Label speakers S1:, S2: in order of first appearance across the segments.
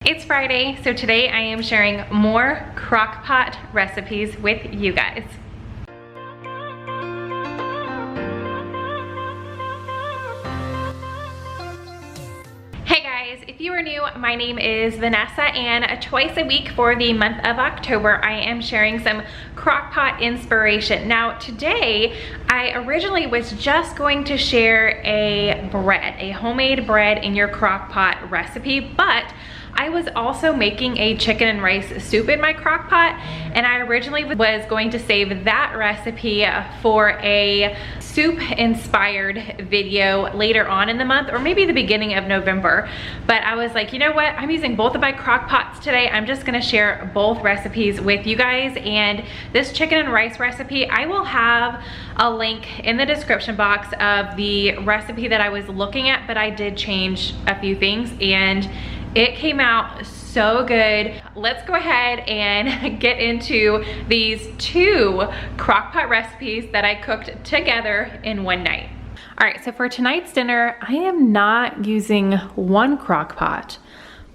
S1: It's Friday, so today I am sharing more crock-pot recipes with you guys. Hey guys, if you are new, my name is Vanessa, and twice a week for the month of October, I am sharing some crock-pot inspiration. Now today, I originally was just going to share a homemade bread in your crock-pot recipe, but I was also making a chicken and rice soup in my crock pot, and I originally was going to save that recipe for a soup inspired video later on in the month, or maybe the beginning of November. But I was like, you know what, I'm using both of my crock pots today. I'm just gonna share both recipes with you guys. And this chicken and rice recipe, I will have a link in the description box of the recipe that I was looking at, but I did change a few things and it came out so good. Let's go ahead and get into these two crock-pot recipes that I cooked together in one night. All right, so for tonight's dinner, I am not using one crock pot,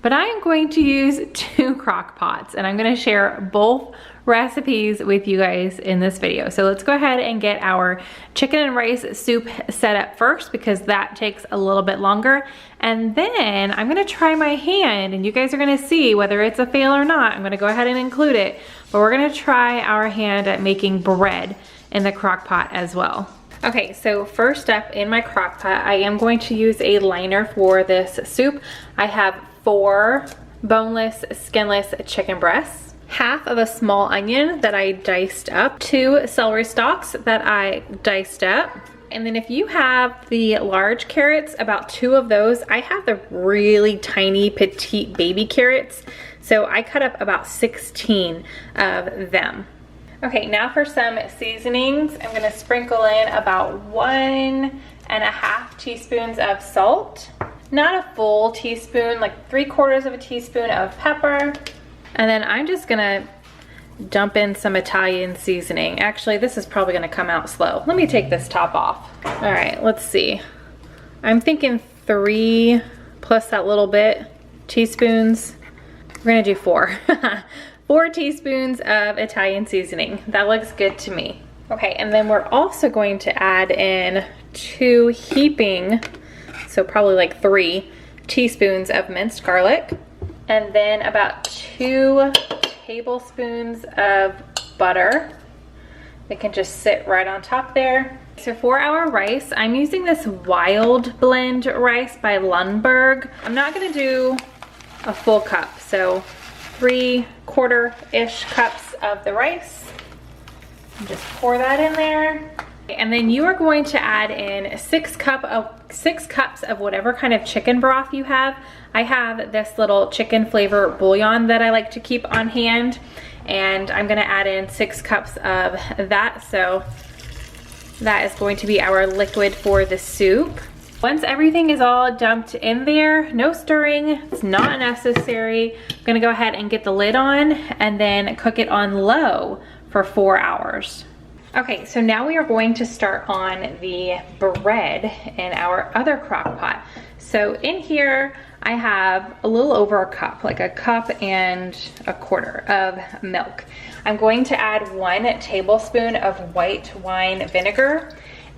S1: but I am going to use two crock pots, and I'm gonna share both recipes with you guys in this video. So let's go ahead and get our chicken and rice soup set up first, because that takes a little bit longer. And then I'm gonna try my hand, and you guys are gonna see whether it's a fail or not. I'm gonna go ahead and include it, but we're gonna try our hand at making bread in the crock pot as well. Okay, so first up in my crock pot, I am going to use a liner for this soup. I have 4 boneless, skinless chicken breasts, half of a small onion that I diced up, 2 celery stalks that I diced up. And then if you have the large carrots, about 2 of those. I have the really tiny petite baby carrots, so I cut up about 16 of them. Okay, now for some seasonings. I'm gonna sprinkle in about 1.5 teaspoons of salt. Not a full teaspoon, like 3/4 of a teaspoon of pepper. And then I'm just gonna dump in some Italian seasoning. Actually, this is probably gonna come out slow. Let me take this top off. All right, let's see. I'm thinking 3 plus that little bit teaspoons. We're gonna do 4. 4 teaspoons of Italian seasoning. That looks good to me. Okay, and then we're also going to add in 2 heaping, so probably like 3 teaspoons of minced garlic. And then about 2 tablespoons of butter. They can just sit right on top there. So for our rice, I'm using this Wild Blend rice by Lundberg. I'm not gonna do a full cup, so 3/4-ish cups of the rice. And just pour that in there. And then you are going to add in 6 cups of whatever kind of chicken broth you have. I have this little chicken flavor bouillon that I like to keep on hand, and I'm gonna add in 6 cups of that. So that is going to be our liquid for the soup. Once everything is all dumped in there, no stirring, it's not necessary. I'm gonna go ahead and get the lid on and then cook it on low for 4 hours. Okay, so now we are going to start on the bread in our other crock pot. So in here, I have a little over a cup, like 1.25 cups of milk. I'm going to add 1 tablespoon of white wine vinegar.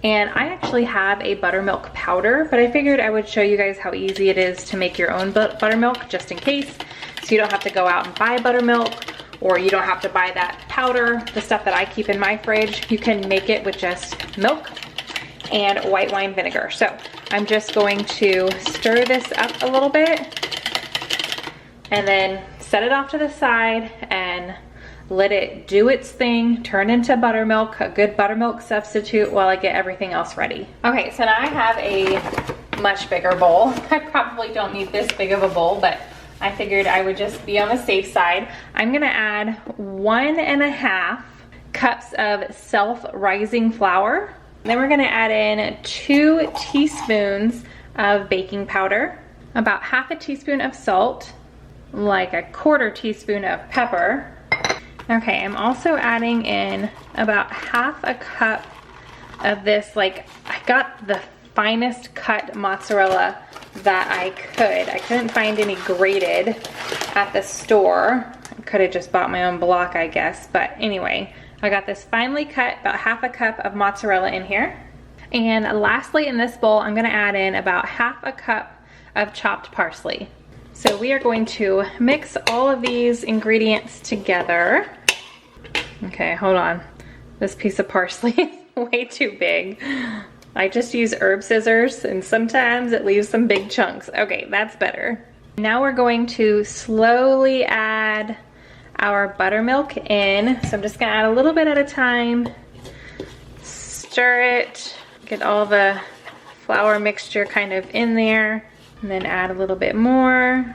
S1: And I actually have a buttermilk powder, but I figured I would show you guys how easy it is to make your own buttermilk, just in case. So you don't have to go out and buy buttermilk, or you don't have to buy that powder, the stuff that I keep in my fridge. You can make it with just milk and white wine vinegar. So I'm just going to stir this up a little bit and then set it off to the side and let it do its thing, turn into buttermilk, a good buttermilk substitute, while I get everything else ready. Okay, so now I have a much bigger bowl. I probably don't need this big of a bowl, but I figured I would just be on the safe side. I'm gonna add 1.5 cups of self-rising flour. Then we're gonna add in 2 teaspoons of baking powder, about 1/2 teaspoon of salt, like 1/4 teaspoon of pepper. Okay, I'm also adding in about 1/2 cup of this, like, I got the finest cut mozzarella that I could. I couldn't find any grated at the store. I could have just bought my own block, I guess. But anyway, I got this finely cut, about half a cup of mozzarella in here. And lastly, in this bowl, I'm gonna add in about half a cup of chopped parsley. So we are going to mix all of these ingredients together. Okay, hold on. This piece of parsley is way too big. I just use herb scissors and sometimes it leaves some big chunks. Okay, that's better. Now we're going to slowly add our buttermilk in. So I'm just gonna add a little bit at a time. Stir it, get all the flour mixture kind of in there, and then add a little bit more.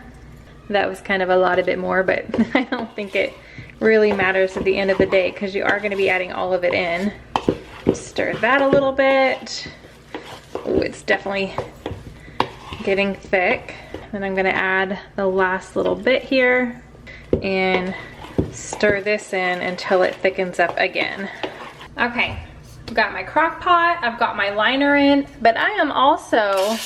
S1: That was kind of a lot, a bit more, but I don't think it really matters at the end of the day because you are gonna be adding all of it in. Stir that a little bit. Oh, it's definitely getting thick. Then I'm gonna add the last little bit here and stir this in until it thickens up again. Okay, I've got my crock pot, I've got my liner in, but I am also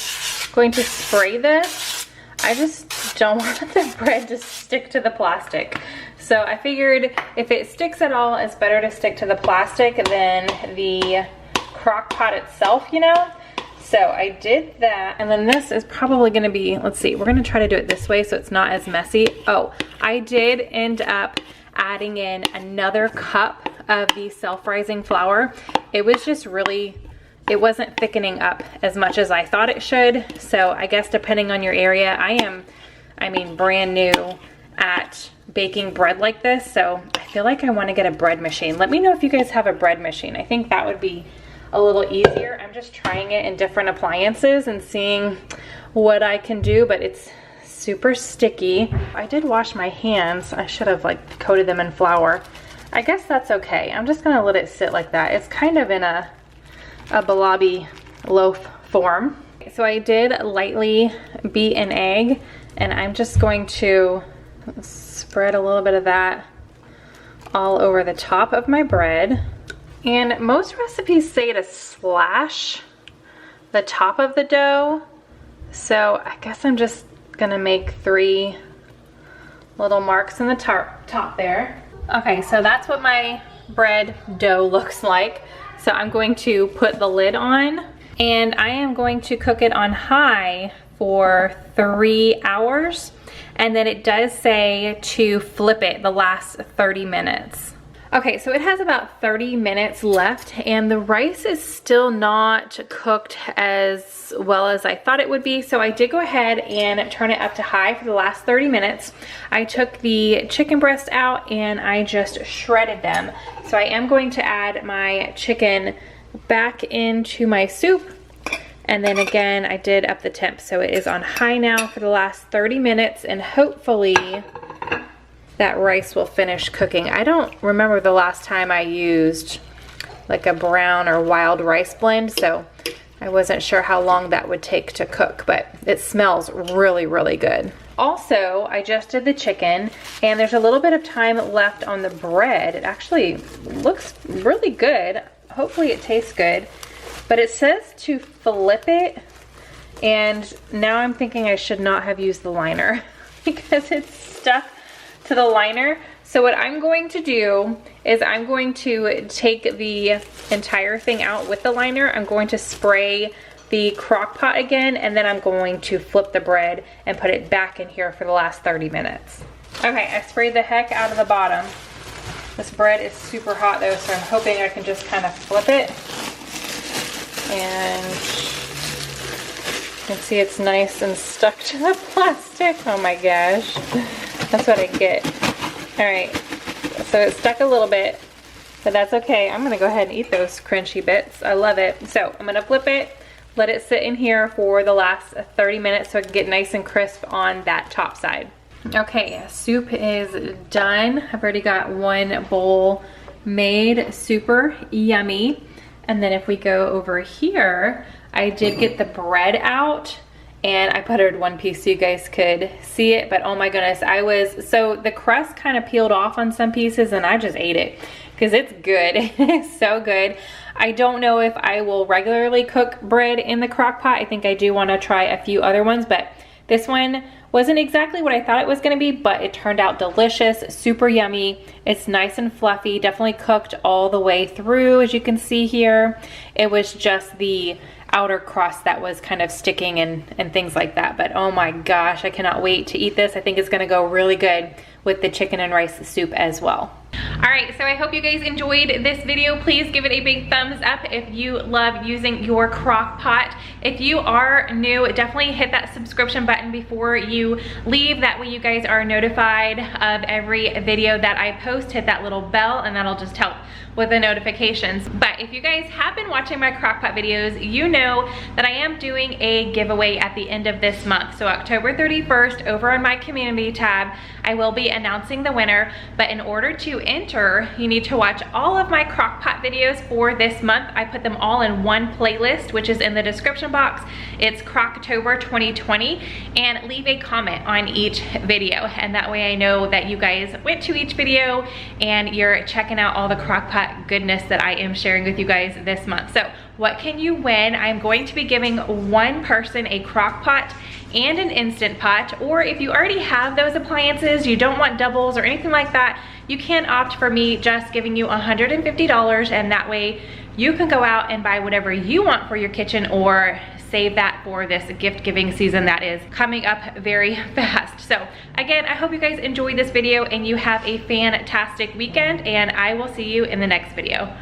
S1: going to spray this. I just don't want the bread to stick to the plastic. So I figured if it sticks at all, it's better to stick to the plastic than the crock pot itself, you know? So I did that, and then this is probably gonna be, let's see, we're gonna try to do it this way so it's not as messy. Oh, I did end up adding in another cup of the self-rising flour. It was just really, it wasn't thickening up as much as I thought it should. So I guess depending on your area, I mean, brand new at baking bread like this. So I feel like I wanna get a bread machine. Let me know if you guys have a bread machine. I think that would be a little easier. I'm just trying it in different appliances and seeing what I can do, but it's super sticky. I did wash my hands. I should have like coated them in flour. I guess that's okay. I'm just gonna let it sit like that. It's kind of in a balabi loaf form. So I did lightly beat an egg, and I'm just going to spread a little bit of that all over the top of my bread. And most recipes say to slash the top of the dough. So I guess I'm just gonna make 3 little marks in the top there. Okay, so that's what my bread dough looks like. So I'm going to put the lid on, and I am going to cook it on high for 3 hours. And then it does say to flip it the last 30 minutes. Okay, so it has about 30 minutes left, and the rice is still not cooked as well as I thought it would be. So I did go ahead and turn it up to high for the last 30 minutes. I took the chicken breast out and I just shredded them. So I am going to add my chicken back into my soup. And then again, I did up the temp. So it is on high now for the last 30 minutes, and hopefully that rice will finish cooking. I don't remember the last time I used like a brown or wild rice blend, so I wasn't sure how long that would take to cook, but it smells really, really good. Also, I just did the chicken, and there's a little bit of time left on the bread. It actually looks really good. Hopefully it tastes good, but it says to flip it, and now I'm thinking I should not have used the liner because it's stuck to the liner. So what I'm going to do is I'm going to take the entire thing out with the liner. I'm going to spray the crock pot again, and then I'm going to flip the bread and put it back in here for the last 30 minutes. Okay, I sprayed the heck out of the bottom. This bread is super hot though, so I'm hoping I can just kind of flip it. And you can see it's nice and stuck to the plastic. Oh my gosh. That's what I get. All right, so it stuck a little bit, but that's okay. I'm gonna go ahead and eat those crunchy bits. I love it. So I'm gonna flip it, let it sit in here for the last 30 minutes so it can get nice and crisp on that top side. Okay, soup is done. I've already got 1 bowl made, super yummy. And then if we go over here, I did get the bread out, and I buttered 1 piece so you guys could see it, but oh my goodness, so the crust kind of peeled off on some pieces and I just ate it because it's good. It's so good. I don't know if I will regularly cook bread in the crock pot. I think I do want to try a few other ones, but this one wasn't exactly what I thought it was going to be, but it turned out delicious, super yummy. It's nice and fluffy, definitely cooked all the way through, as you can see here. It was just the outer crust that was kind of sticking and things like that. But oh my gosh, I cannot wait to eat this. I think it's going to go really good with the chicken and rice soup as well. All right, so I hope you guys enjoyed this video. Please give it a big thumbs up if you love using your crock pot. If you are new, definitely hit that subscription button before you leave. That way you guys are notified of every video that I post. Hit that little bell and that'll just help with the notifications. But if you guys have been watching my crock pot videos, you know that I am doing a giveaway at the end of this month. So October 31st, over on my community tab, I will be announcing the winner. But in order to enter, you need to watch all of my crock pot videos for this month. I put them all in one playlist, which is in the description box. It's Crocktober 2020, and leave a comment on each video. And that way I know that you guys went to each video and you're checking out all the crock pot goodness that I am sharing with you guys this month. So what can you win? I'm going to be giving one person a crock pot and an Instant Pot, or if you already have those appliances, you don't want doubles or anything like that, you can opt for me just giving you $150, and that way you can go out and buy whatever you want for your kitchen, or save that for this gift giving season that is coming up very fast. So again, I hope you guys enjoyed this video and you have a fantastic weekend, and I will see you in the next video.